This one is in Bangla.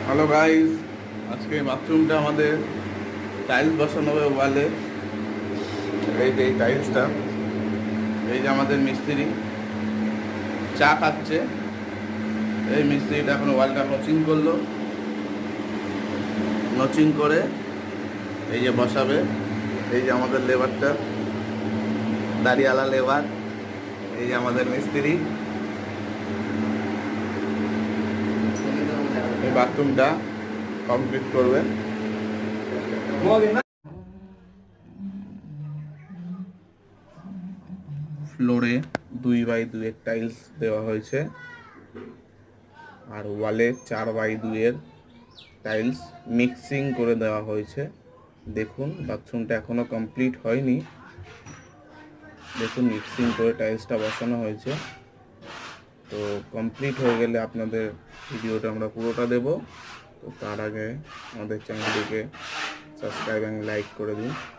হ্যালো গাইস, আজকে বাথরুমটা আমাদের টাইলস বসানো হবে ওয়ালে। এই যে এই টাইলসটা, এই যে আমাদের মিস্ত্রি চা খাচ্ছে। এই মিস্ত্রিটা এখন ওয়ালটা নচিং করলো, নচিং করে এই যে বসাবে। এই যে আমাদের লেবারটা, দাড়িওয়ালা লেবার, এই যে আমাদের মিস্ত্রি। এই বাথরুমটা কমপ্লিট করবে। ফ্লোরে 2x2 টাইলস দেওয়া হয়েছে, আর ওয়ালে 4x2 টাইলস মিক্সিং করে দেওয়া হয়েছে। দেখুন বাথরুমটা এখনো কমপ্লিট হয়নি। দেখুন মিক্সিং করে টাইলসটা বসানো হয়েছে। তো কমপ্লিট হয়ে গেলে আপনাদের ভিডিওটা আমরা পুরোটা দেব। তো তার আগে আমাদের চ্যানেলটিকে সাবস্ক্রাইব এবং লাইক করে দিন।